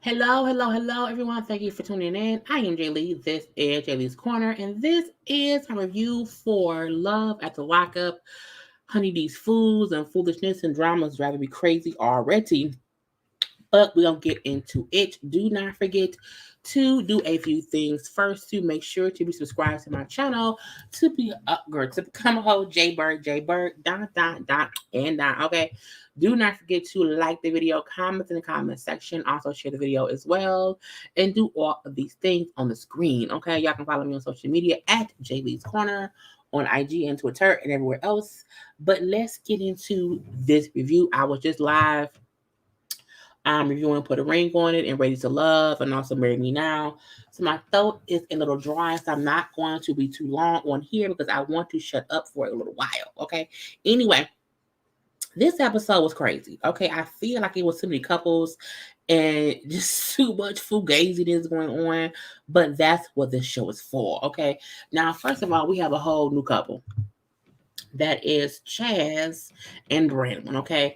Hello, everyone. Thank you for tuning in. I am Jaylee. This is JayLeesCorner, and this is my review for Love at the Lockup. Honey, these fools and foolishness and dramas drive me crazy already, but we're going to get into it. Do not forget to do a few things. First, to make sure to be subscribed to my channel to be upgraded, to become a whole JayBird, dot. Okay. Do not forget to like the video, comment in the comment section, also share the video as well, and do all of these things on the screen. Okay. Y'all can follow me on social media at JayLeesCorner on IG and Twitter and everywhere else. But let's get into this review. I was just live reviewing Put a Ring on It and Ready to Love and also Marry Me Now. So my throat is a little dry, so I'm not going to be too long on here because I want to shut up for a little while, okay? Anyway, this episode was crazy, okay? I feel like it was too many couples and just too much fugaziness going on, but that's what this show is for, okay? Now, first of all, we have a whole new couple. That is Chaz and Brandi, okay?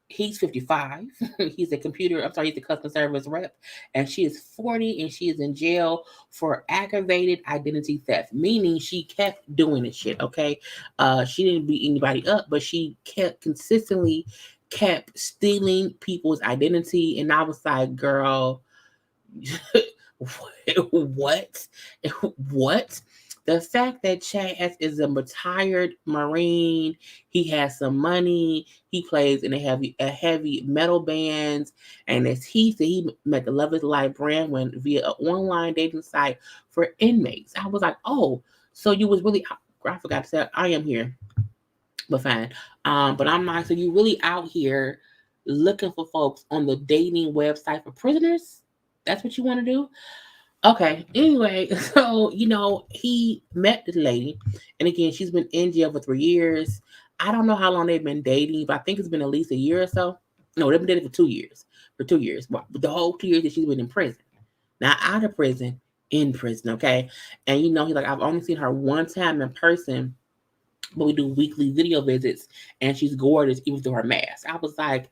He's 55. He's he's a customer service rep, and she is 40 and she is in jail for aggravated identity theft, meaning she kept doing this shit, okay? She didn't beat anybody up, but she kept stealing people's identity, and I was like, girl, what? What? The fact that Chaz is a retired Marine, he has some money, he plays in a heavy metal bands, and as he said, he met the Love Is Life brand when via an online dating site for inmates. I was like, oh, so you was really, I forgot to say, I am here, but fine. But I'm like, so you really out here looking for folks on the dating website for prisoners? That's what you want to do? Okay. Anyway, so he met this lady, and again, she's been in jail for 3 years. I don't know how long they've been dating, but I think it's been at least a year or so. No, they've been dating for 2 years. For 2 years, well, the whole 2 years that she's been in prison, not out of prison, in prison. Okay, and he's like, I've only seen her one time in person, but we do weekly video visits, and she's gorgeous even through her mask. I was like,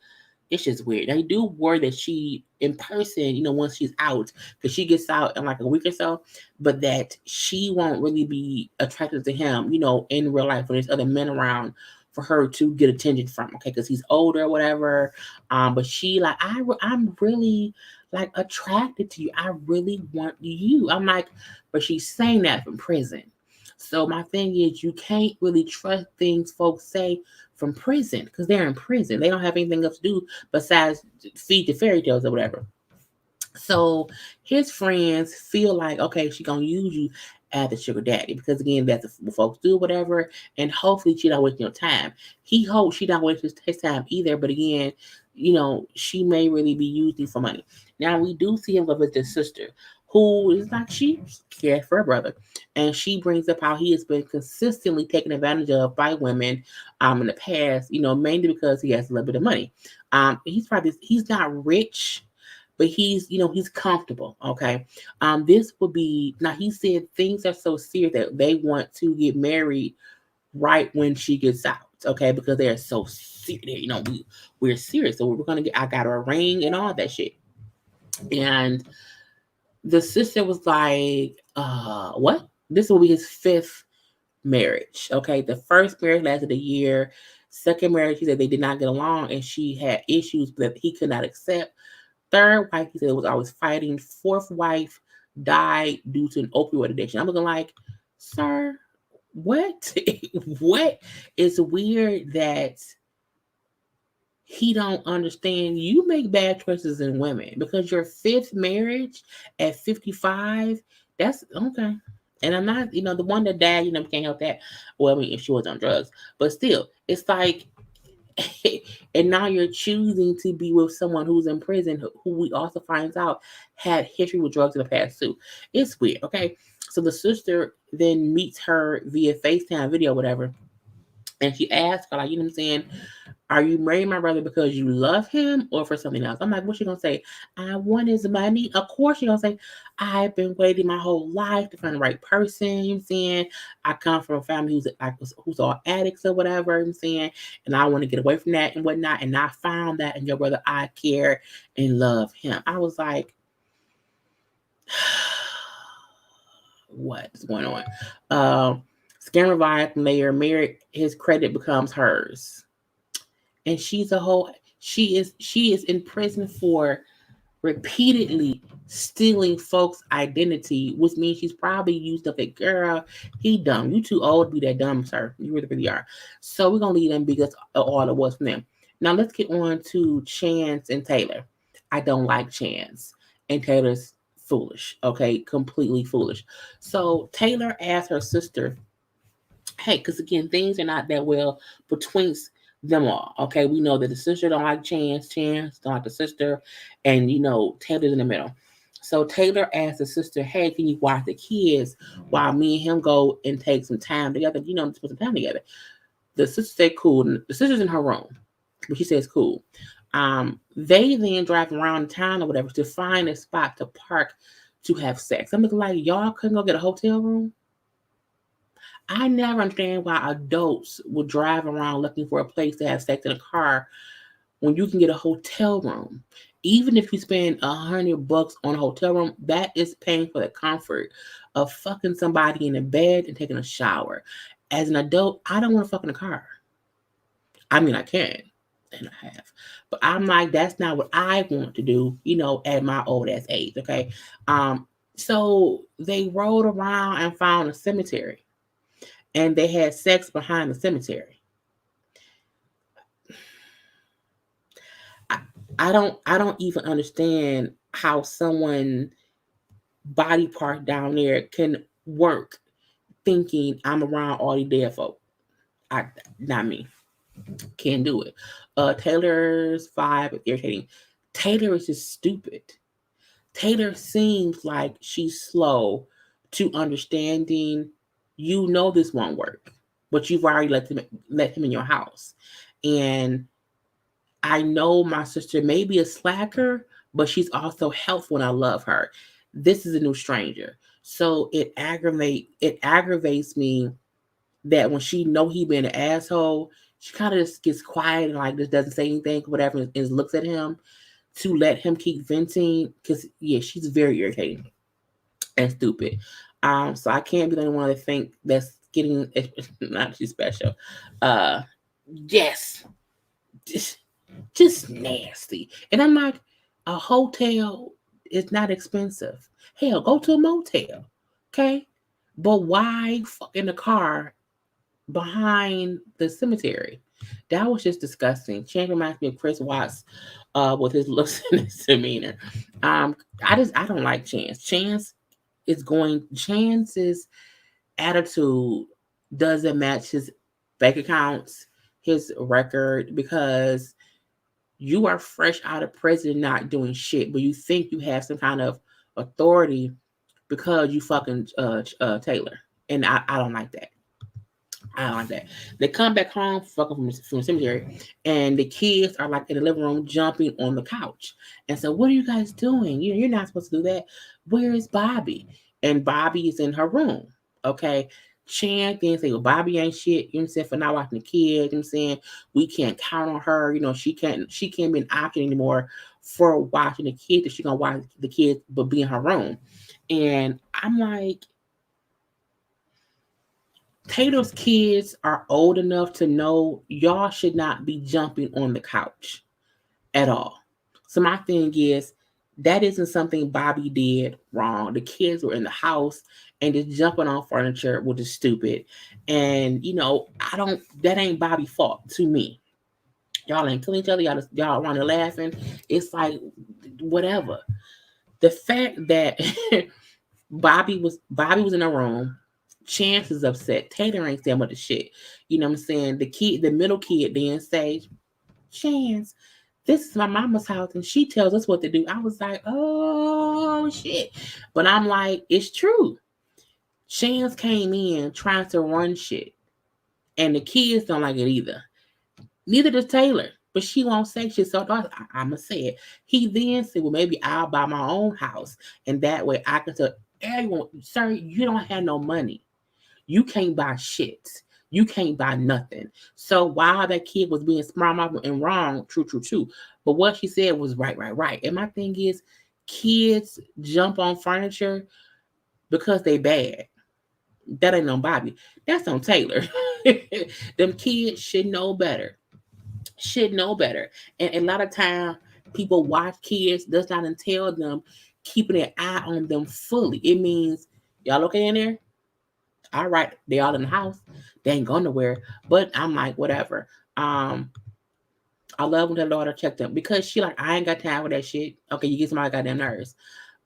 it's just weird. Now, you do worry that she, in person, once she's out, because she gets out in like a week or so, but that she won't really be attracted to him, in real life when there's other men around for her to get attention from, okay, because he's older or whatever. But she like, I'm really like attracted to you. I really want you. I'm like, but she's saying that from prison. So my thing is, you can't really trust things folks say from prison because they're in prison. They don't have anything else to do besides feed the fairy tales or whatever. So his friends feel like, okay, she gonna use you as the sugar daddy because again, that's what folks do, whatever. And hopefully she not wasting your time. He hopes she not wasting his time either. But again, she may really be using for money. Now we do see him with his sister, who is like she cares for her brother, and she brings up how he has been consistently taken advantage of by women, in the past. Mainly because he has a little bit of money. He's not rich, but he's comfortable. Okay. This would be now. He said things are so serious that they want to get married right when she gets out. Okay, because they're so serious. We're serious, so we're gonna get. I got her a ring and all that shit. And the sister was like, what? This will be his fifth marriage. Okay. The first marriage lasted a year. Second marriage, he said they did not get along and she had issues that he could not accept. Third wife, he said, was always fighting. Fourth wife died due to an opioid addiction. I'm looking like, sir, what? What? It's weird that he don't understand you make bad choices in women because your fifth marriage at 55, that's okay. And I'm not, the one that died, can't help that. Well, I mean, if she was on drugs, but still, it's like, and now you're choosing to be with someone who's in prison, who we also finds out had history with drugs in the past too. It's weird, okay? So the sister then meets her via FaceTime video, whatever, And she asked her, like, you know what I'm saying, are you marrying my brother because you love him or for something else? I'm like, what's she gonna say? I want his money. Of course she gonna say, I've been waiting my whole life to find the right person, you know what I'm saying? I come from a family who's all addicts or whatever, you know what I'm saying, and I want to get away from that and whatnot. And I found that in your brother, I care and love him. I was like, what's going on? Scam revived Mayor married, his credit becomes hers. And she is in prison for repeatedly stealing folks' identity, which means she's probably used up a girl. He dumb. You too old to be that dumb, sir. You really are. So we're gonna leave them because all it was from them. Now let's get on to Chance and Taylor. I don't like Chance. And Taylor's foolish. Okay, completely foolish. So Taylor asked her sister, hey, because again, things are not that well between them all. Okay, we know that the sister don't like Chance don't like the sister, and Taylor's in the middle. So Taylor asked the sister, hey, can you watch the kids while me and him go and take some time together? Spend some time together. The sister said cool. The sister's in her room, but she says cool. They then drive around town or whatever to find a spot to park to have sex. I'm looking like, y'all couldn't go get a hotel room? I never understand why adults will drive around looking for a place to have sex in a car when you can get a hotel room. Even if you spend $100 on a hotel room, that is paying for the comfort of fucking somebody in a bed and taking a shower. As an adult, I don't want to fuck in a car. I mean, I can, and I have. But I'm like, that's not what I want to do, at my old ass age, okay? So they rode around and found a cemetery. And they had sex behind the cemetery. I don't even understand how someone body part down there can work thinking I'm around all these dead folk. Not me. Can't do it. Taylor's vibe is irritating. Taylor is just stupid. Taylor seems like she's slow to understanding. This won't work, but you've already let him in your house. And I know my sister may be a slacker, but she's also helpful and I love her. This is a new stranger. So it aggravates me that when she know he been an asshole, she kind of just gets quiet and like just doesn't say anything, whatever, and just looks at him to let him keep venting. Because she's very irritating and stupid. So I can't be the only one to think that's getting not too special. Yes, just nasty. And I'm like, a hotel is not expensive. Hell, go to a motel, okay? But why fuck in the car behind the cemetery? That was just disgusting. Chance reminds me of Chris Watts with his looks and his demeanor. I don't like Chance. Chance's attitude doesn't match his bank accounts, his record, because you are fresh out of prison not doing shit, but you think you have some kind of authority because you fucking Taylor. And I don't like that. I don't like that. They come back home fucking from the cemetery, and the kids are like in the living room jumping on the couch. And so, what are you guys doing? You're not supposed to do that. Where is Bobby? And Bobby is in her room. Okay. Chan then say, well, Bobby ain't shit, you know what I'm saying, for not watching the kids, you know what I'm saying? We can't count on her, she can't be an option anymore for watching the kids, if she gonna watch the kids but be in her room. And I'm like, Taylor's kids are old enough to know y'all should not be jumping on the couch at all. So my thing is, that isn't something Bobby did wrong. The kids were in the house and just jumping on furniture, which is stupid. And that ain't Bobby's fault to me. Y'all ain't killing each other. Y'all around there laughing. It's like whatever. The fact that Bobby was in a room. Chance is upset. Taylor ain't saying what the shit. You know what I'm saying? The middle kid then say, Chance, this is my mama's house and she tells us what to do. I was like, oh shit. But I'm like, it's true. Chance came in trying to run shit. And the kids don't like it either. Neither does Taylor. But she won't say shit. So I'm going to say it. He then said, well, maybe I'll buy my own house. And that way I can tell everyone, sir, you don't have no money. You can't buy shit. You can't buy nothing. So while that kid was being smart and wrong, true. But what she said was right. And my thing is, kids jump on furniture because they bad. That ain't on Bobby. That's on Taylor. Them kids should know better. And a lot of time people watch kids does not entail them keeping an eye on them fully. It means y'all okay in there? All right, they all in the house. They ain't going nowhere. But I'm like, whatever. I love when the daughter checked them because she like, I ain't got time for that shit. Okay, you get somebody goddamn nerves.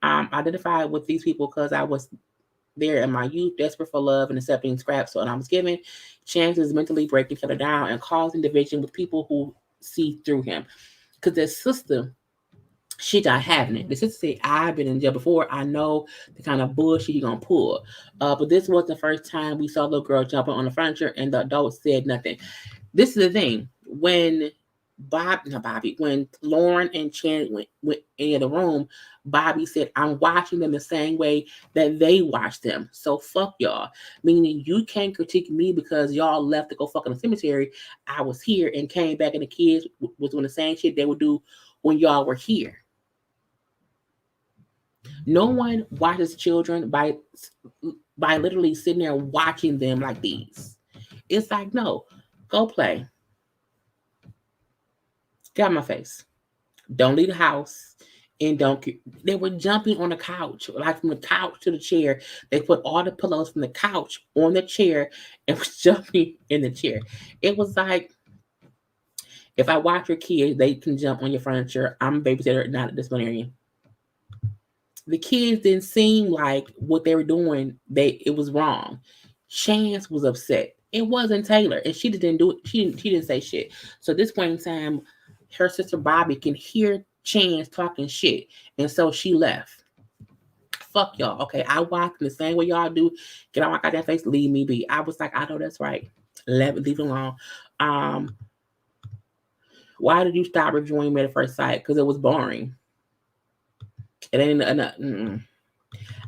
Identified with these people because I was there in my youth, desperate for love and accepting scraps. So, and I was given chances mentally breaking each other down and causing division with people who see through him. Because their sister, she not having it. The sister said, I've been in jail before. I know the kind of bullshit he gonna pull. But this was the first time we saw the girl jumping on the furniture and the adults said nothing. This is the thing. When when Lauren and Chan went in the room, Bobby said, I'm watching them the same way that they watch them. So fuck y'all. Meaning you can't critique me because y'all left to go fuck in the cemetery. I was here and came back and the kids was doing the same shit they would do when y'all were here. No one watches children by literally sitting there watching them like these. It's like, no, go play. Get out my face. Don't leave the house. And don't. They were jumping on the couch, like from the couch to the chair. They put all the pillows from the couch on the chair and was jumping in the chair. It was like, if I watch your kids, they can jump on your furniture. I'm a babysitter, not a disciplinarian. The kids didn't seem like what they were doing. It was wrong. Chance was upset. It wasn't Taylor, and she didn't do it. She didn't say shit. So at this point in time, her sister Bobby can hear Chance talking shit, and so she left. Fuck y'all. Okay, I walked in the same way y'all do. Get out my goddamn face. Leave me be. I was like, I know that's right. Leave it alone. Why did you stop reviewing Me at First Sight? Because it was boring. It ain't enough.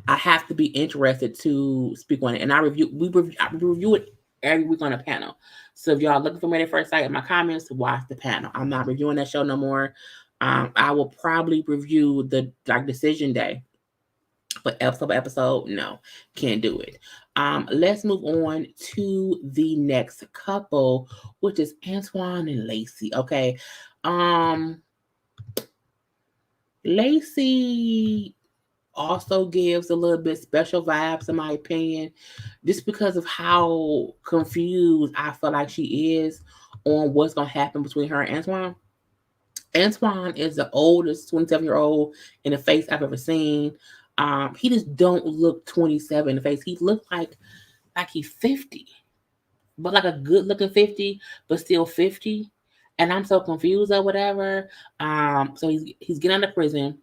I have to be interested to speak on it, and I review it every week on a panel. So if y'all looking for Me at First Sight in my comments, watch the panel. I'm not reviewing that show no more. I will probably review the Decision Day, but episode, no, can't do it. Let's move on to the next couple, which is Antoine and Lacey. Okay, Lacey also gives a little bit special vibes, in my opinion, just because of how confused I feel like she is on what's gonna happen between her and Antoine. Antoine is the oldest 27-year-old in the face I've ever seen. He just don't look 27 in the face. He looks like he's 50, but like a good looking 50, but still 50. And I'm so confused or whatever. So he's getting out of prison,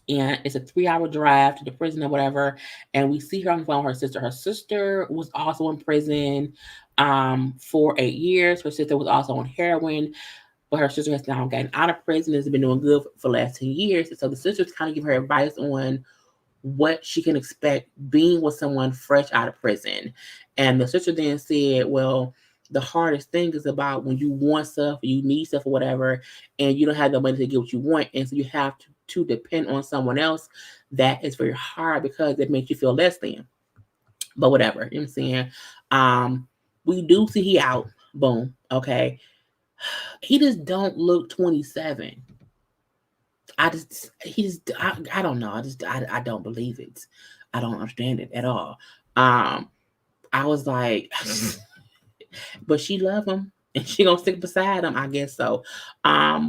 and it's a 3-hour drive to the prison or whatever. And we see her on the phone with her sister. Her sister was also in prison for 8 years. Her sister was also on heroin, but her sister has now gotten out of prison and has been doing good for the last 10 years. And so the sisters kind of give her advice on what she can expect being with someone fresh out of prison. And the sister then said, well, the hardest thing is about when you want stuff, you need stuff or whatever, and you don't have the money to get what you want. And so you have to depend on someone else. That is very hard because it makes you feel less than. But whatever, you know what I'm saying? We do see he out. Boom. Okay. He just don't look 27. I don't know. I don't believe it. I don't understand it at all. I was like, but she love him and she gonna stick beside him, I guess so.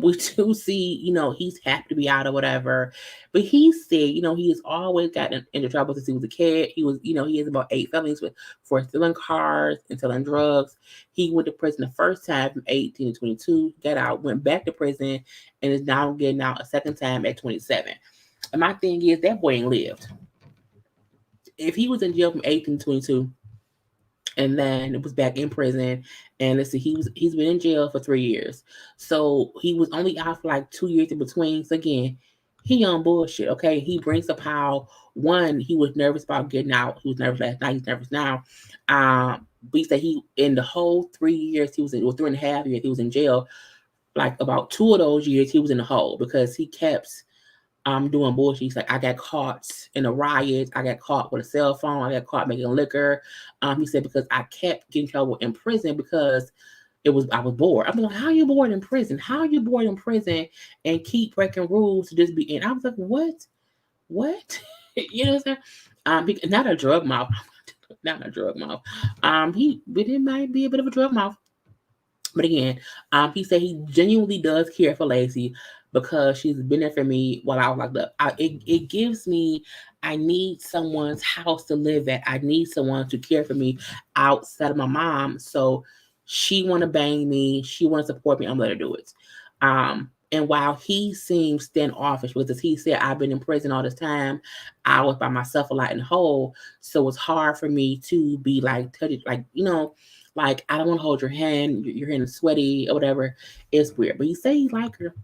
We do see, he's happy to be out or whatever, but he said, he has always gotten into trouble since he was a kid. He was, he has about 8 felonies for stealing cars and selling drugs. He went to prison the first time from 18 to 22, got out, went back to prison, and is now getting out a second time at 27. And my thing is, that boy ain't lived. If he was in jail from 18 to 22, and then it was back in prison. And let's see, he's been in jail for 3 years, so he was only out for like 2 years in between. So again, he on bullshit. Okay, he brings up how one, he was nervous about getting out. He was nervous last night. He's nervous now. But he said he in the whole 3 years he was in, or 3.5 years he was in jail. Like about 2 of those years he was in the hole because he kept doing bullshit. He's like, I got caught in a riot. I got caught with a cell phone. I got caught making liquor. He said because I kept getting in trouble in prison because I was bored. I'm like, how are you bored in prison? How are you bored in prison and keep breaking rules to just be in? I was like, what? What? You know what I'm saying? Not a drug mouth. Not a drug mouth. But it might be a bit of a drug mouth. But again, he said he genuinely does care for Lacey because she's been there for me while I was locked up. It gives me, I need someone's house to live at. I need someone to care for me outside of my mom. So she want to bang me. She want to support me. I'm going to do it. And while he seems standoffish with this, he said, I've been in prison all this time. I was by myself a lot in the hole. So it's hard for me to be like, touch it, like, like, I don't want to hold your hand. Your hand is sweaty or whatever. It's weird. But he say he like her.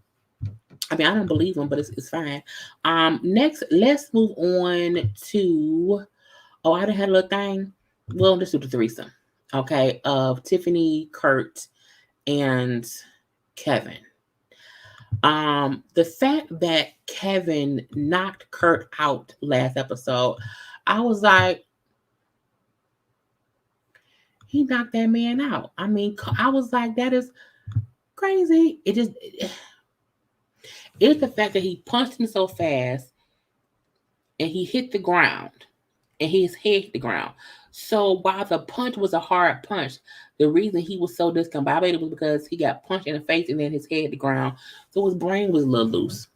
I mean, I don't believe him, but it's fine. Next, let's move on to, I done had a little thing. Well, let's do the threesome. Okay, of Tiffany, Kurt, and Kevin. The fact that Kevin knocked Kurt out last episode, I was like, he knocked that man out. I mean, I was like, that is crazy. It's the fact that he punched him so fast and he hit the ground and his head hit the ground. So while the punch was a hard punch, the reason he was so discombobulated was because he got punched in the face and then his head hit the ground. So his brain was a little loose.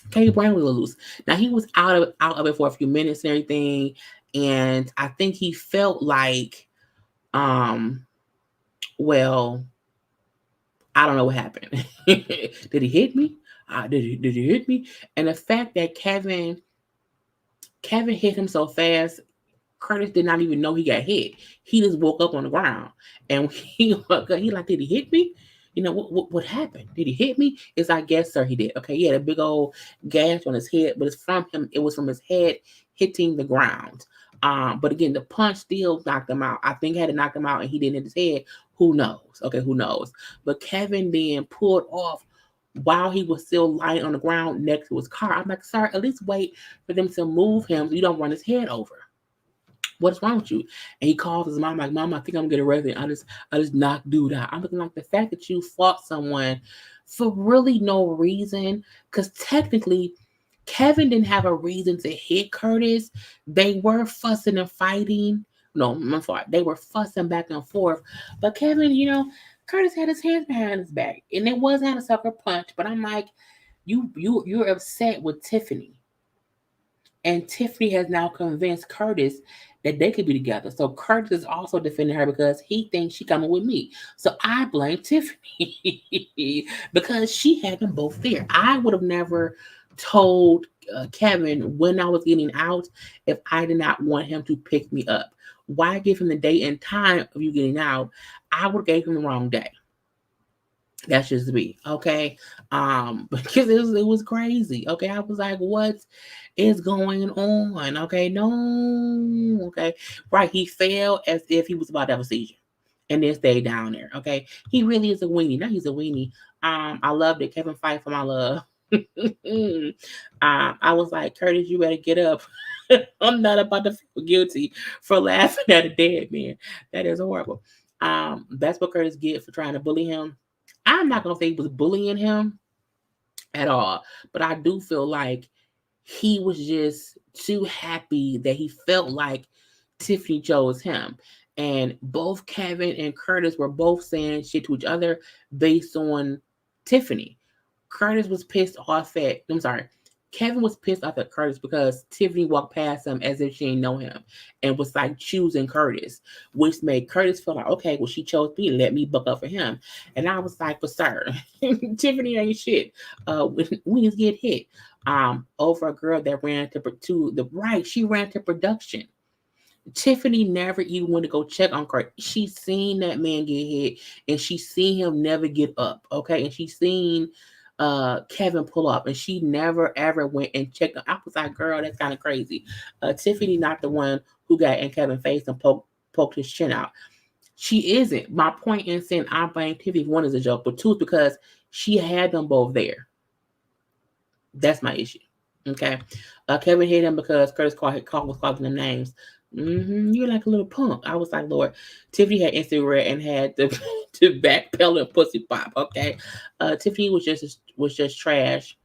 Okay, his brain was a little loose. Now he was out of it for a few minutes and everything. And I think he felt like, well, I don't know what happened. Did he hit me? Did he hit me? And the fact that Kevin hit him so fast, Curtis did not even know he got hit. He just woke up on the ground, and he like, did he hit me? What happened? Did he hit me? It's like, yes, sir, he did. Okay, he had a big old gash on his head, but it's from him. It was from his head hitting the ground. But again, the punch still knocked him out. I think had it knocked him out and he didn't hit his head, who knows? Okay, who knows? But Kevin then pulled off while he was still lying on the ground next to his car. I'm like, sir, at least wait for them to move him so you don't run his head over. What's wrong with you? And he calls his mom, like, Mom, I think I'm gonna get arrested. I just knocked dude out. I'm looking like the fact that you fought someone for really no reason, because technically Kevin didn't have a reason to hit Curtis. They were fussing and fighting. No, I'm sorry. They were fussing back and forth. But Kevin, Curtis had his hands behind his back. And it wasn't a sucker punch. But I'm like, you're upset with Tiffany. And Tiffany has now convinced Curtis that they could be together. So Curtis is also defending her because he thinks she's coming with me. So I blame Tiffany because she had them both there. I would have never told Kevin when I was getting out if I did not want him to pick me up. Why give him the date and time of you getting out? I would have gave him the wrong day. That's just me, okay? Because it was crazy, okay? I was like, what is going on? Okay, no, okay. Right, he fell as if he was about to have a seizure and then stayed down there, okay? He really is a weenie. Now he's a weenie. I love that Kevin fight for my love. I was like, Curtis, you better get up. I'm not about to feel guilty for laughing at a dead man. That is horrible. That's what Curtis get for trying to bully him. I'm not going to say he was bullying him at all, but I do feel like he was just too happy that he felt like Tiffany chose him. And both Kevin and Curtis were both saying shit to each other based on Tiffany. Curtis was pissed off at, Kevin was pissed off at Curtis because Tiffany walked past him as if she didn't know him and was like choosing Curtis, which made Curtis feel like, okay, well, she chose me, let me buck up for him. And I was like, but sir, Tiffany ain't shit. We just get hit over a girl that ran to the right. She ran to production. Tiffany never even went to go check on Kurt. She seen that man get hit, and she seen him never get up. Okay, and she seen Kevin pull up, and she never ever went and checked. I was like, girl, that's kind of crazy. Tiffany not the one who got in Kevin's face and poked his chin out. She isn't. My point in saying I blame Tiffany, one is a joke, but two is because she had them both there. That's my issue. Okay. Kevin hit him because Curtis was calling them names. You're like a little punk. I was like, Lord. Tiffany had Instagram and had the backpedal and pussy pop. Okay. Tiffany was just trash.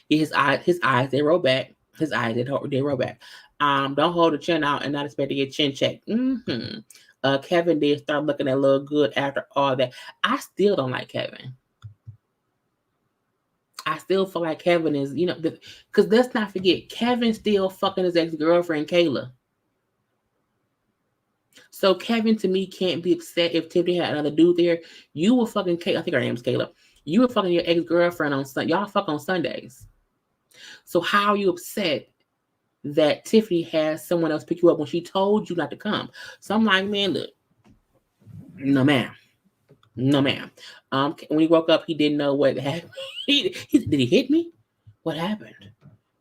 Yeah, his eyes they roll back. His eyes they roll back. Don't hold the chin out and not expect to get chin checked. Kevin did start looking a little good after all that. I still don't like Kevin. I still feel like Kevin is, because let's not forget, Kevin still fucking his ex-girlfriend, Kayla. So Kevin, to me, can't be upset if Tiffany had another dude there. You were fucking Kayla. I think her name's Kayla. You were fucking your ex-girlfriend on Sunday. Y'all fuck on Sundays. So how are you upset that Tiffany has someone else pick you up when she told you not to come? So I'm like, man, look. No, ma'am. No, ma'am. When he woke up, he didn't know what happened. Did he hit me? What happened?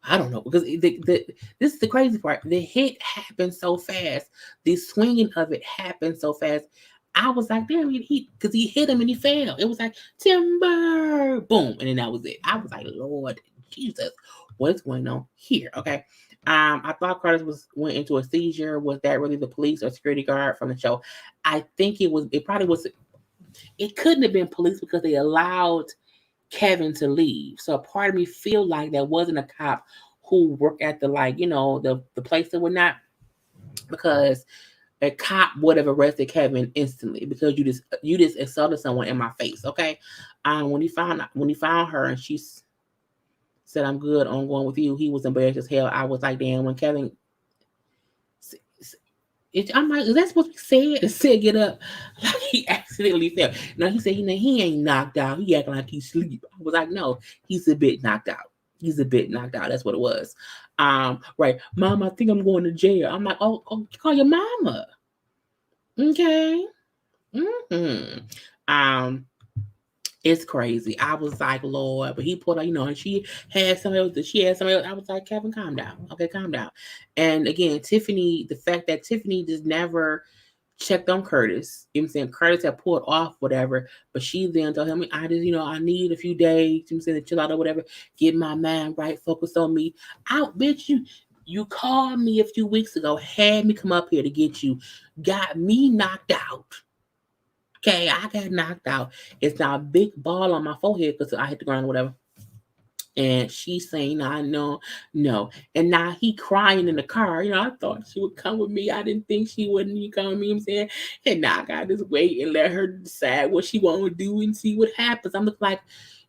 I don't know, because this is the crazy part. The hit happened so fast. The swinging of it happened so fast. I was like, damn, because he hit him and he fell. It was like, timber, boom, and then that was it. I was like, Lord Jesus, what's going on here? Okay. I thought Curtis went into a seizure. Was that really the police or security guard from the show? I think it probably was. It couldn't have been police because they allowed Kevin to leave. So a part of me feel like that wasn't a cop who worked at the the place that would not, because a cop would have arrested Kevin instantly because you just assaulted someone in my face. Okay. When he found her and she said, I'm good on going with you, he was embarrassed as hell. I was like, damn, when Kevin I'm like, is that supposed to be said? It said get up. Like he accidentally fell. No, he said he ain't knocked out. He acting like he's asleep. I was like, no, he's a bit knocked out. He's a bit knocked out. That's what it was. Right. Mom, I think I'm going to jail. I'm like, oh call your mama. Okay. It's crazy. I was like, Lord, but he pulled out, and she had somebody else. I was like, Kevin, calm down. Okay, calm down. And again, Tiffany, the fact that Tiffany just never checked on Curtis. You know what I'm saying? Curtis had pulled off whatever, but she then told him, I just, I need a few days, you know what I'm saying, to chill out or whatever, get my mind right, focus on me. Bitch, you called me a few weeks ago, had me come up here to get you, got me knocked out. Okay, I got knocked out. It's now a big ball on my forehead because I hit the ground or whatever. And she's saying, I know, no. And now he crying in the car. I thought she would come with me. I didn't think she wouldn't come with me, you know what I'm saying? And now I got to just wait and let her decide what she want to do and see what happens. I'm like,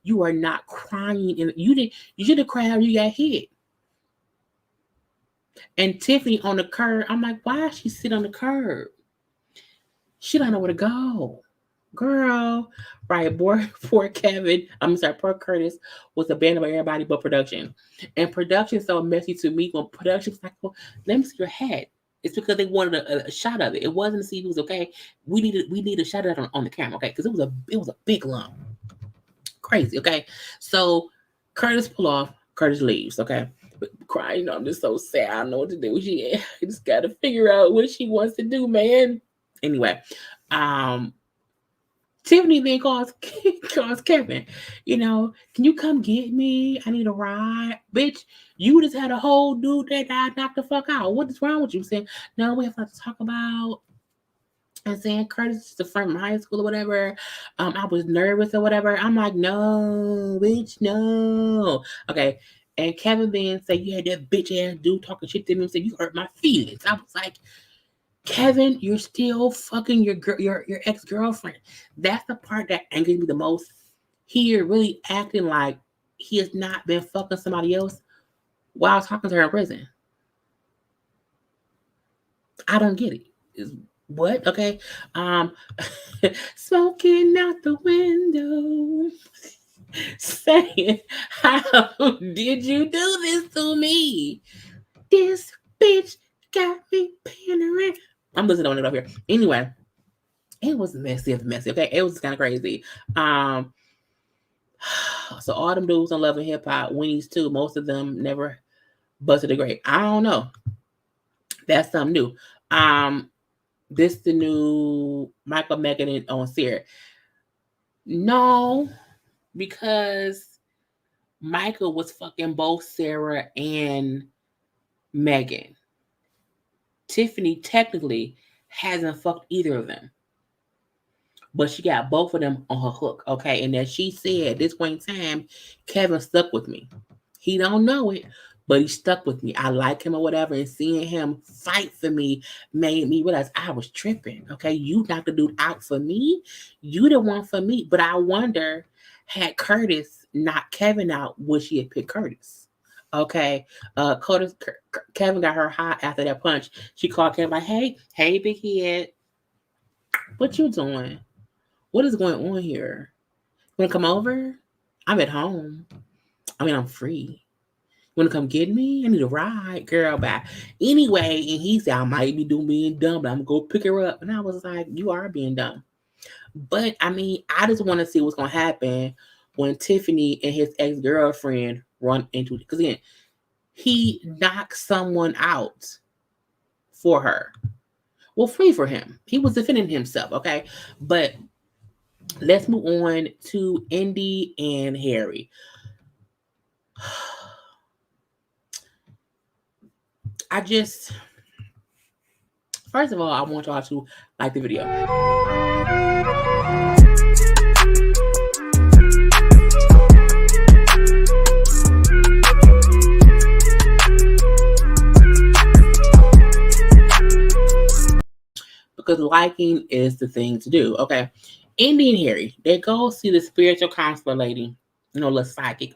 you are not crying. And you should have cried when you got hit. And Tiffany on the curb, I'm like, why is she sit on the curb? She don't know where to go. Girl, right, poor Kevin, poor Curtis was abandoned by everybody but production. And production's so messy to me when production's like, well, let me see your head. It's because they wanted a shot of it. It wasn't to see if it was okay. We need a shot of it on the camera, okay? Because it was a big lump. Crazy, okay? So Curtis pull off, Curtis leaves, okay? But crying, I'm just so sad. I don't know what to do. I just gotta figure out what she wants to do, man. Anyway, Tiffany then calls Kevin, can you come get me? I need a ride. Bitch, you just had a whole dude that I knocked the fuck out. What is wrong with you? Saying, no, we have to talk about. And saying Curtis is a friend from high school or whatever. I was nervous or whatever. I'm like, no, bitch, no. Okay. And Kevin then said, you had that bitch ass dude talking shit to me and said, you hurt my feelings. I was like, Kevin, you're still fucking your ex-girlfriend. That's the part that angers me the most. He really acting like he has not been fucking somebody else while talking to her in prison. I don't get it. What? Okay. Smoking out the window. Saying, how did you do this to me? This bitch got me pandering. I'm listening on it over here. Anyway, it was messy. Okay, it was kind of crazy. So all them dudes on Love and Hip Hop, Winnie's too. Most of them never busted a grape. I don't know. That's something new. This the new Michael, Megan, and on Sarah. No, because Michael was fucking both Sarah and Megan. Tiffany technically hasn't fucked either of them, but she got both of them on her hook, okay? And as she said, this one time, Kevin stuck with me. He don't know it, but he stuck with me. I like him or whatever, and seeing him fight for me made me realize I was tripping, okay? You knocked the dude out for me. You the one for me. But I wonder, had Curtis knocked Kevin out, would she have picked Curtis? Okay, Kevin got her hot after that punch. She called Kevin like, hey, big head, what you doing? What is going on here? Want to come over? I'm at home. I mean, I'm free. Want to come get me? I need a ride, girl. Bye. Anyway, and he said, I might be doing being dumb, but I'm going to go pick her up. And I was like, you are being dumb. But, I mean, I just want to see what's going to happen when Tiffany and his ex-girlfriend run into it. Because, again, he knocked someone out for her. Well, free for him. He was defending himself, okay? But let's move on to Indy and Harry. First of all, I want y'all to like the video. Because liking is the thing to do, okay? Indy and Harry, they go see the spiritual counselor lady, the psychic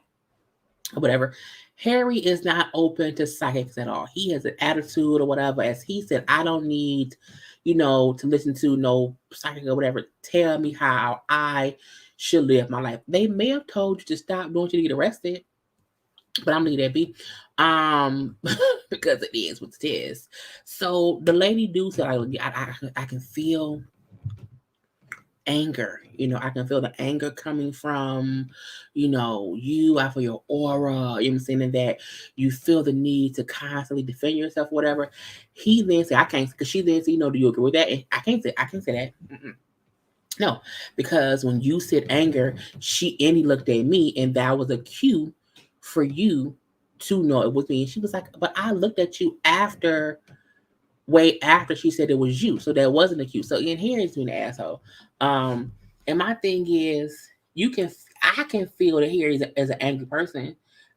or whatever. Harry is not open to psychics at all. He has an attitude or whatever. As he said, I don't need, to listen to no psychic or whatever. Tell me how I should live my life. They may have told you to stop doing you to get arrested, but I'm leaving that be. Because it is what it is. So the lady do say, I can feel anger. I can feel the anger coming from, you, I feel your aura, I'm saying, and that you feel the need to constantly defend yourself, whatever. He then said, I can't, because she then said, do you agree with that? And I can't say that. Mm-mm. No, because when you said anger, Andy looked at me, and that was a cue for you to know it was me. And she was like, but I looked at you way after she said it was you. So that wasn't a cue. So in here is being an asshole. And my thing is, I can feel that here as an angry person.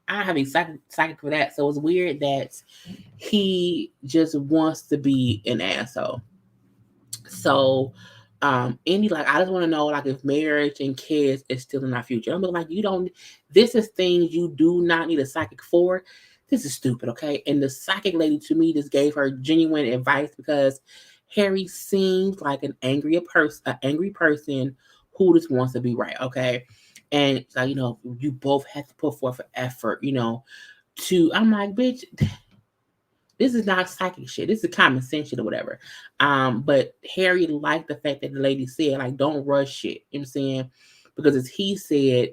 I don't have any psychic for that. So it's weird that he just wants to be an asshole. So Indy, I just want to know, if marriage and kids is still in our future. I'm like, this is things you do not need a psychic for. This is stupid, okay? And the psychic lady, to me, just gave her genuine advice, because Harry seems like an angry person who just wants to be right, okay? And so, you both have to put forth an effort, I'm like, bitch, this is not psychic shit. This is common sense shit or whatever. But Harry liked the fact that the lady said, don't rush shit. You know what I'm saying? Because as he said,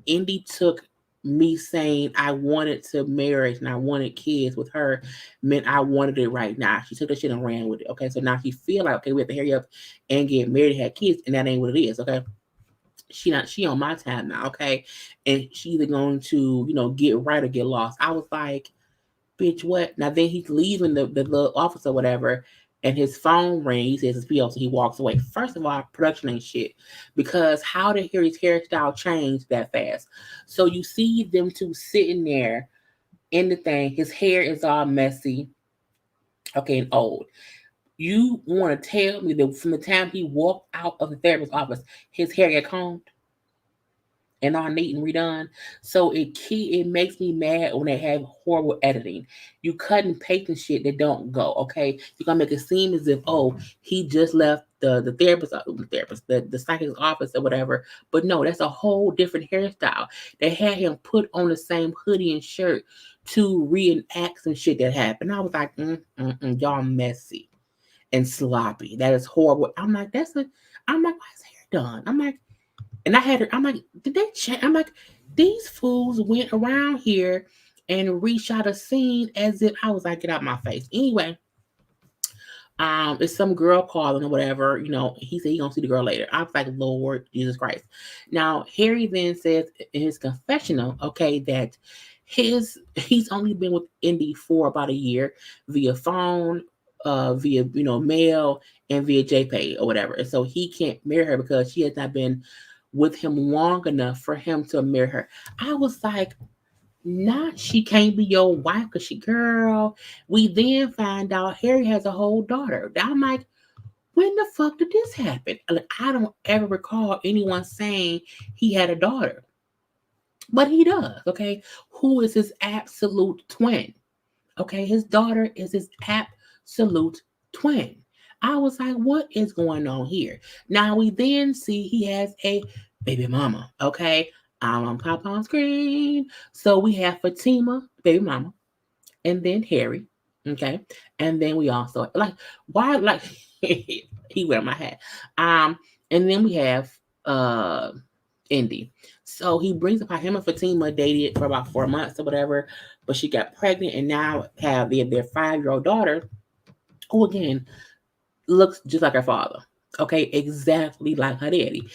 Indy took me saying I wanted to marriage and I wanted kids with her meant I wanted it right now. She took that shit and ran with it. Okay, so now she feel like, okay, we have to hurry up and get married and have kids, and that ain't what it is. Okay, she on my time now. Okay, and she either going to get right or get lost. I was like, bitch, what? Now then he's leaving the little office or whatever, and his phone rings. He says it's PO, so he walks away. First of all, production ain't shit, because how did Harry's hairstyle change that fast? So you see them two sitting there in the thing. His hair is all messy, okay, and old. You want to tell me that from the time he walked out of the therapist's office, his hair got combed and all neat and redone. So it makes me mad when they have horrible editing. You cut and paste and shit that don't go. Okay, you're gonna make it seem as if, oh, he just left the psychic's office or whatever. But no, that's a whole different hairstyle. They had him put on the same hoodie and shirt to reenact some shit that happened. I was like, y'all messy and sloppy. That is horrible. I'm like, why is hair done? I'm like, and I had her, I'm like, did they check? I'm like, these fools went around here and reshot a scene as if I was like, get out my face. Anyway, it's some girl calling or whatever, he said he gonna see the girl later. I was like, Lord Jesus Christ. Now, Harry then says in his confessional, okay, that he's only been with Indy for about a year via phone, via, mail, and via JPay or whatever. And so he can't marry her because she has not been with him long enough for him to marry her. I was like, not she can't be your wife because girl. We then find out Harry has a whole daughter. I'm like, when the fuck did this happen? Like, I don't ever recall anyone saying he had a daughter, but he does. Okay, who is his absolute twin? Okay, his daughter is his absolute twin. I was like, what is going on here? Now we then see he has a baby mama. Okay, I'm on top on screen. So we have Fatima, baby mama, and then Harry. Okay, and then we also why he wear my hat. And then we have uh Indy. So he brings up how him and Fatima dated for about 4 months or whatever, but she got pregnant and now have their 5-year-old daughter, who again looks just like her father. Okay, exactly like her daddy.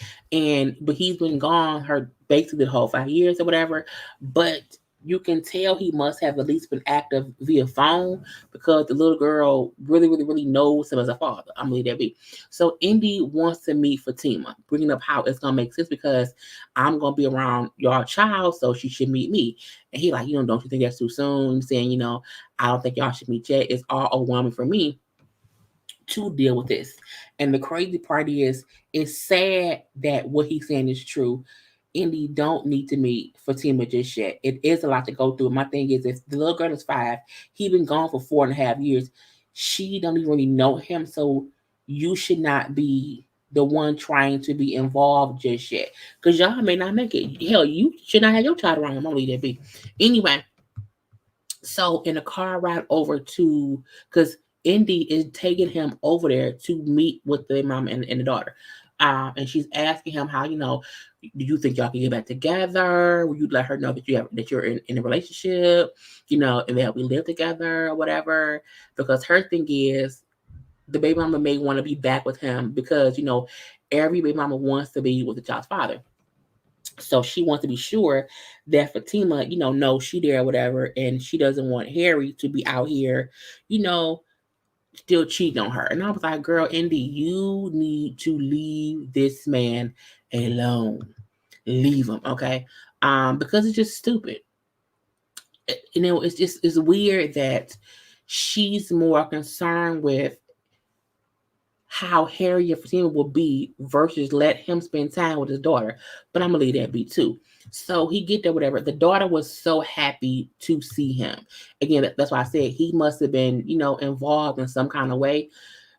But he's been gone her basically the whole 5 years or whatever. But you can tell he must have at least been active via phone because the little girl really, really, really knows him as a father. I'm gonna leave that be. So Indy wants to meet Fatima, bringing up how it's gonna make sense because I'm gonna be around your child, so she should meet me. And he like, don't you think that's too soon? I'm saying, I don't think y'all should meet yet. It's all overwhelming for me to deal with this. And the crazy part is, it's sad that what he's saying is true. Indy don't need to meet Fatima just yet. It is a lot to go through. My thing is, if the little girl is 5, he been gone for 4.5 years. She don't even really know him, so you should not be the one trying to be involved just yet, because y'all may not make it. Hell, you should not have your child around him. I'm gonna leave that be. Anyway, so in a car ride over to, because Indy is taking him over there to meet with the mom and the daughter. And she's asking him how, do you think y'all can get back together? Will you let her know that you're in a relationship, and that we live together or whatever? Because her thing is, the baby mama may want to be back with him because, every baby mama wants to be with the child's father. So she wants to be sure that Fatima, knows she there or whatever, and she doesn't want Harry to be out here, still cheating on her. And I was like, girl, Indy, you need to leave this man alone. Leave him, okay? Because it's just stupid. It's weird that she's more concerned with how Harry and Fatima will be versus let him spend time with his daughter. But I'm gonna leave that be too. So he get there, whatever. The daughter was so happy to see him. Again, that's why I said he must have been, involved in some kind of way,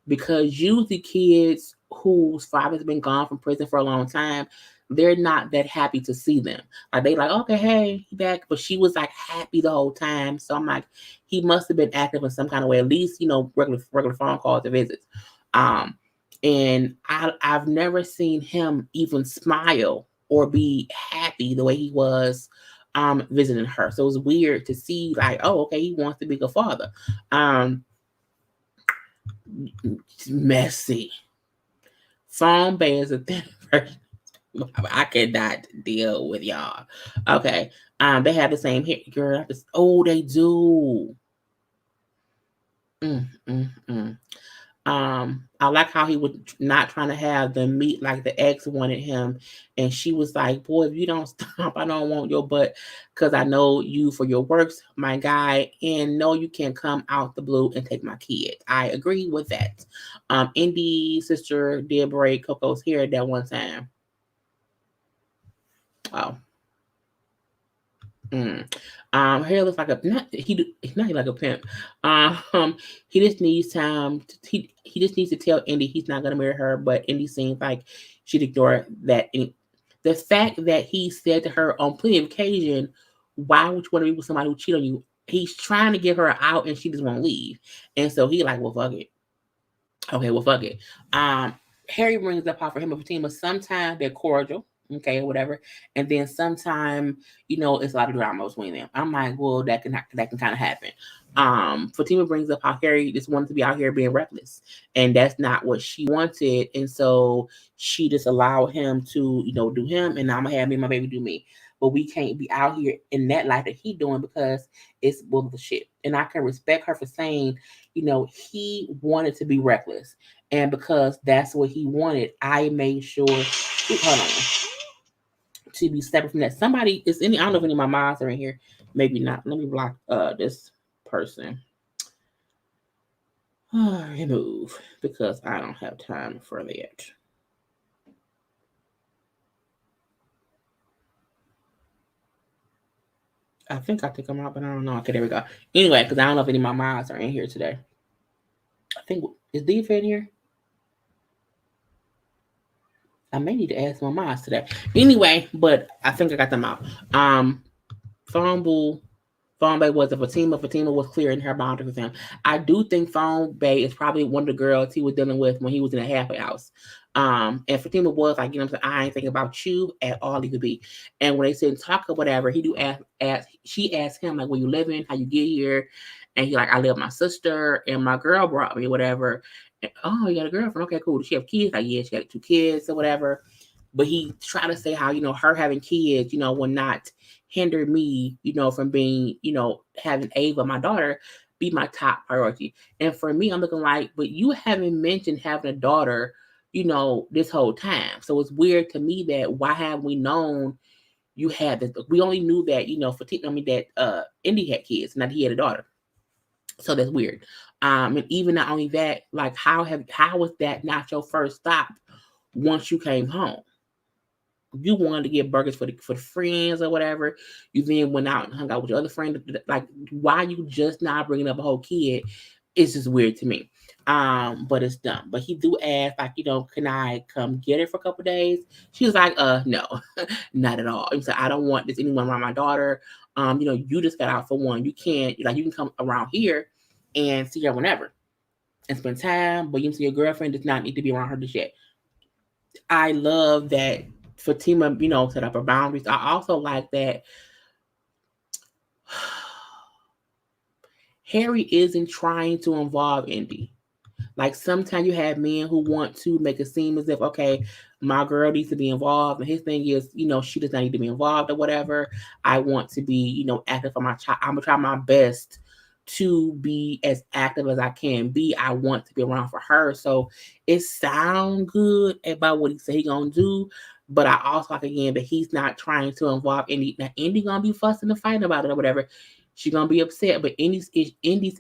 because usually kids whose father's been gone from prison for a long time, they're not that happy to see them. Like they like, okay, hey, he back. But she was like happy the whole time. So I'm like, he must have been active in some kind of way, at least, regular phone calls and visits. And I've never seen him even smile or be happy the way he was visiting her. So it was weird to see, like, oh, okay, he wants to be a father. Messy. Phone bands are thin. I cannot deal with y'all. Okay. They have the same hair, girl. They do. I like how he was not trying to have them meet like the ex wanted him, and she was like, "Boy, if you don't stop, I don't want your butt, because I know you for your works, my guy, and no, you can't come out the blue and take my kid." I agree with that. Indy's sister did braid Coco's hair that one time. Oh. Harry looks like a not like a pimp. He just needs time. He just needs to tell Indy he's not gonna marry her. But Indy seems like she'd ignore that. And the fact that he said to her on plenty of occasion, "Why would you want to be with somebody who cheat on you?" He's trying to get her out, and she just won't leave. And so he like, well, fuck it. Okay, well, fuck it. Harry brings up how for him and Fatima, sometimes they're cordial, okay, or whatever, and then sometimes, it's a lot of drama between them. I'm like, well, that can kind of happen. Fatima brings up how Harry just wanted to be out here being reckless, and that's not what she wanted, and so she just allowed him to, do him, and I'm gonna have me and my baby do me. But we can't be out here in that life that he doing because it's bullshit. And I can respect her for saying, he wanted to be reckless. And because that's what he wanted, I made sure, hold on, to be separate from that. Somebody is I don't know if any of my moms are in here. Maybe not. Let me block this person. Remove, because I don't have time for that. I think I took them out, but I don't know. Okay, there we go. Anyway, because I don't know if any of my moms are in here today. I think, is Diva in here? I may need to ask my moms today. Anyway, but I think I got them out. Phone Bay was a Fatima. Fatima was clear in her boundaries with him. I do think Phone Bay is probably one of the girls he was dealing with when he was in a halfway house. And Fatima was like, I ain't thinking about you at all, either be. And when they said talk or whatever, he do ask she asked him, like, where you living, how you get here? And he like, I live with my sister and my girl brought me, whatever. And, oh, you got a girlfriend? Okay, cool. Does she have kids? Like, yeah, she got 2 kids or whatever. But he tried to say how, her having kids, will not hinder me, from being, having Ava, my daughter, be my top priority. And for me, I'm looking like, but you haven't mentioned having a daughter, this whole time. So it's weird to me that why haven't we known you had this? We only knew that, that Indy had kids and that he had a daughter. So that's weird. And even not only that, like how was that not your first stop once you came home? You wanted to get burgers for the friends or whatever. You then went out and hung out with your other friend. Like, why you just not bringing up a whole kid? It's just weird to me. But it's dumb. But he do ask, like, can I come get her for a couple days? She was like, no, not at all. He said, I don't want this anyone around my daughter. You just got out for one. You can't, you can come around here and see her whenever and spend time. But you see your girlfriend does not need to be around her just yet. I love that Fatima, set up her boundaries. I also like that Harry isn't trying to involve Indy. Like, sometimes you have men who want to make it seem as if, okay, my girl needs to be involved. And his thing is, she does not need to be involved or whatever. I want to be, active for my child. I'm going to try my best to be as active as I can be. I want to be around for her. So it sounds good about what he said he's going to do. But I also like, again, that he's not trying to involve Indy. Now, Indy going to be fussing and fighting about it or whatever. She's going to be upset. But Indy's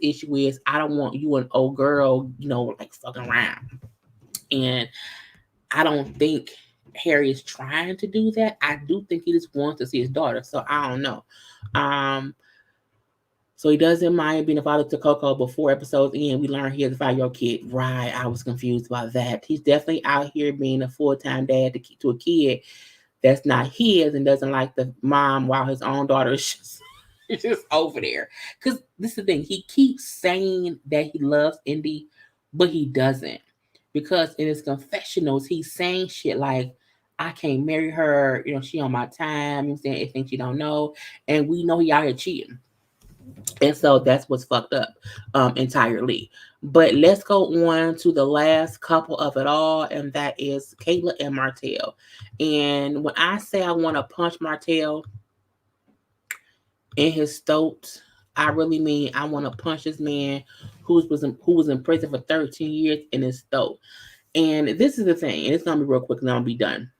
issue is, I don't want you an old girl, like fucking around. And I don't think Harry is trying to do that. I do think he just wants to see his daughter. So I don't know. So he doesn't mind being a father to Coco. Before episodes end, we learn he has a 5-year-old kid. Right, I was confused about that. He's definitely out here being a full-time dad to a kid that's not his and doesn't like the mom while his own daughter is just over there. Because this is the thing. He keeps saying that he loves Indy, but he doesn't. Because in his confessionals, he's saying shit like, I can't marry her. She on my time. I'm saying things you don't know. And we know he out here cheating. And so that's what's fucked up entirely. But let's go on to the last couple of it all, and that is Kayla and Martell. And when I say I want to punch Martell in his throat, I really mean I want to punch this man who was in prison for 13 years in his throat. And this is the thing, and it's gonna be real quick, and I'll be done.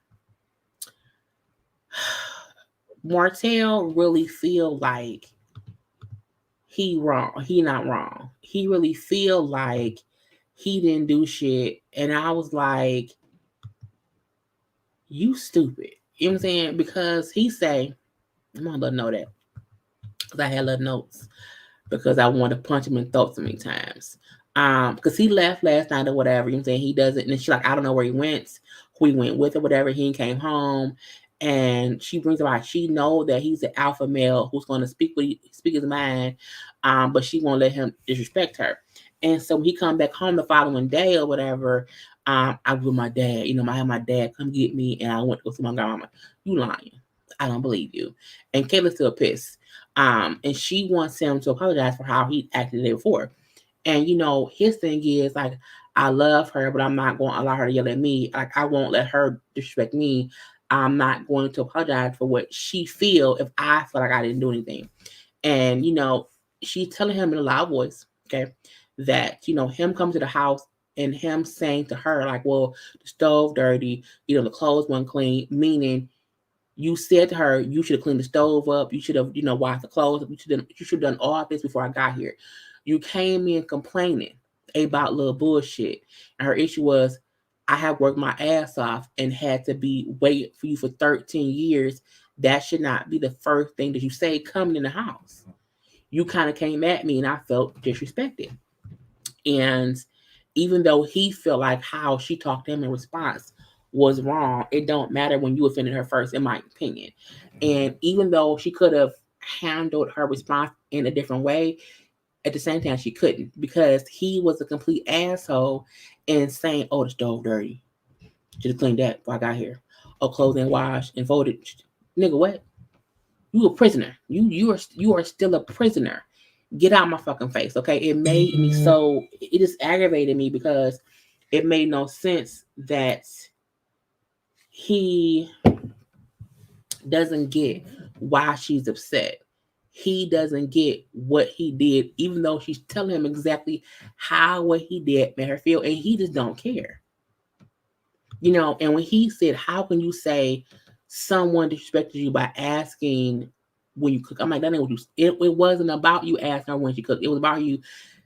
Martell really feel like he not wrong. He really feel like he didn't do shit. And I was like, you stupid. You know what I'm saying? Because he say, I'm gonna let him know that. Because I had little notes. Because I wanted to punch him in the throat so many times. Because he left last night or whatever, you know what I'm saying? He doesn't, and she's like, I don't know where he went, who he went with or whatever. He came home. And she brings about, she know that he's an alpha male who's going to speak his mind, but she won't let him disrespect her. And so when he come back home the following day or whatever, I was with my dad. You know, I had my dad come get me, and I went to go see my grandma. You lying? I don't believe you. And Kayla's still pissed. And she wants him to apologize for how he acted the day before. And you know, his thing is like, I love her, but I'm not going to allow her to yell at me. Like, I won't let her disrespect me. I'm not going to apologize for what she feel if I feel like I didn't do anything. And you know, she's telling him in a loud voice, okay, that you know, him coming to the house and him saying to her like, well, the stove dirty, you know, the clothes weren't clean, meaning you said to her, you should have cleaned the stove up. You should have, you know, washed the clothes. You should have done all this before I got here. You came in complaining about little bullshit. And her issue was, I have worked my ass off and had to be waiting for you for 13 years. That should not be the first thing that you say coming in the house. You kind of came at me and I felt disrespected. And even though he felt like how she talked to him in response was wrong, it don't matter when you offended her first, in my opinion. And even though she could have handled her response in a different way, at the same time she couldn't, because he was a complete asshole and saying, "Oh, the stove dirty. Should have cleaned that before I got here. Oh, clothes ain't washed and folded." Nigga, what? You a prisoner. You are still a prisoner. Get out my fucking face, okay? It made me so, it just aggravated me because it made no sense that he doesn't get why she's upset. He doesn't get what he did, even though she's telling him exactly how what he did made her feel, and he just don't care. You know, and when he said, how can you say someone disrespected you by asking when you cook? I'm like, that ain't what you, it wasn't about you asking her when she cooked. It was about you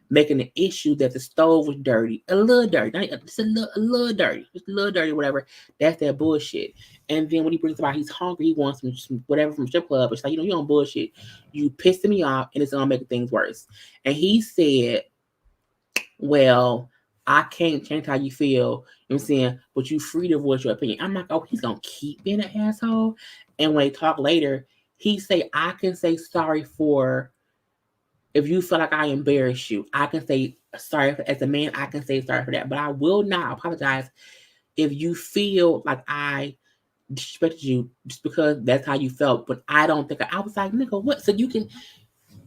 making an issue that the stove was dirty, a little dirty, just a little dirty, just a little dirty, whatever. That's that bullshit. And then when he brings about he's hungry, he wants some whatever from strip club. It's like, you know, you don't bullshit. You pissing me off, and it's gonna make things worse. And he said, well, I can't change how you feel, you know what I'm saying, but you free to voice your opinion. I'm like, oh, he's gonna keep being an asshole. And when they talk later, he say, I can say sorry for if you feel like I embarrass you. I can say sorry as a man. I can say sorry for that, but I will not apologize if you feel like I disrespected you just because that's how you felt. But I don't think I was like, nigga, what? So you can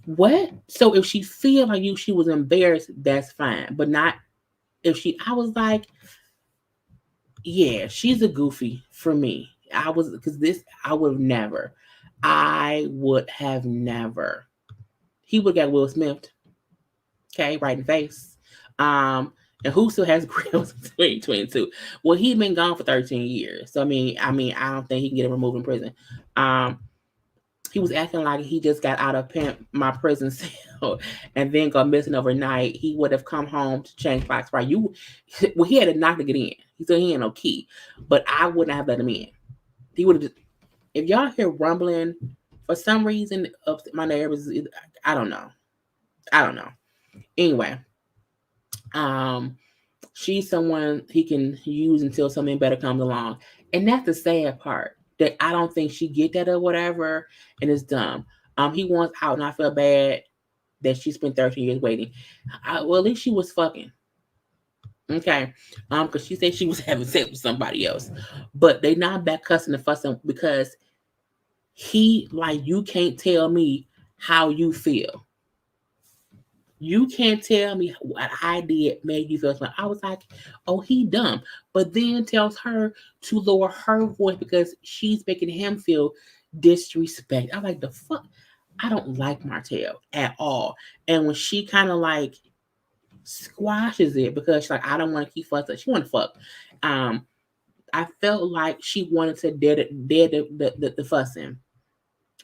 what? So if she feel like she was embarrassed, that's fine, but not if she. I was like, yeah, she's a goofy for me. I was, because this I would have never. I would have never. He would have got Will Smith. Okay, right in the face. And who still has grills in 2022? Well, he'd been gone for 13 years. So I don't think he can get him removed in prison. He was acting like he just got out of my prison cell and then got missing overnight. He would have come home to change locks. Right? Well, he had a knock to get in. He said he had no key, but I wouldn't have let him in. He would have. If y'all hear rumbling for some reason up my neighbors, I don't know. Anyway, she's someone he can use until something better comes along, and that's the sad part. That I don't think she get that or whatever, and it's dumb. He wants out, and I feel bad that she spent 13 years waiting. Well, at least she was fucking. Okay, because she said she was having sex with somebody else, but they not back cussing and fussing because he like, you can't tell me how you feel. You can't tell me what I did made you feel something. I was like, oh, he dumb. But then tells her to lower her voice because she's making him feel disrespect. I'm like, the fuck? I don't like Martell at all. And when she kind of like squashes it because she's like, I don't want to keep fussing. She want to fuck. I felt like she wanted to dead the fussing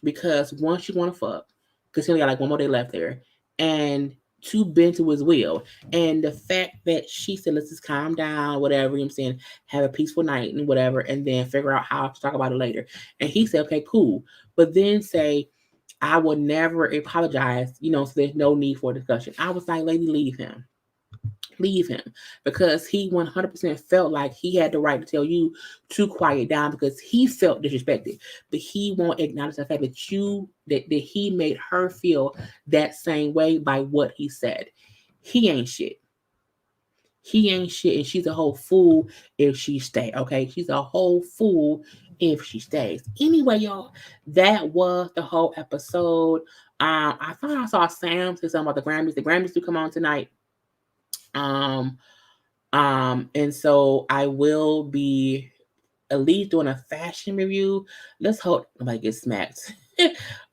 because one, she want to fuck because she only got like one more day left there, and to bend to his will. And the fact that she said, let's just calm down, whatever, you know what I'm saying, have a peaceful night and whatever, and then figure out how to talk about it later. And he said, okay, cool. But then say, I will never apologize, you know, so there's no need for a discussion. I was like, lady, leave him. Leave him, because he 100% felt like he had the right to tell you to quiet down because he felt disrespected, but he won't acknowledge the fact that that he made her feel that same way by what he said. He ain't shit. He ain't shit, and she's a whole fool if she stay. Okay, she's a whole fool if she stays. Anyway, y'all, that was the whole episode. I thought I saw Sam say something about the Grammys. The Grammys do come on tonight. And so I will be at least doing a fashion review. Let's hope nobody gets smacked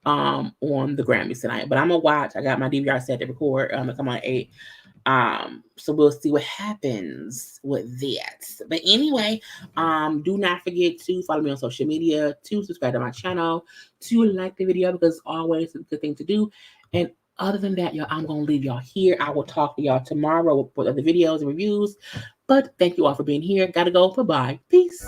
on the Grammys tonight. But I'm gonna watch. I got my DVR set to record. It'll come on at 8. So we'll see what happens with that. But anyway, do not forget to follow me on social media, to subscribe to my channel, to like the video, because it's always a good thing to do. And other than that, y'all, I'm going to leave y'all here. I will talk to y'all tomorrow with other videos and reviews. But thank you all for being here. Gotta go. Bye-bye. Peace.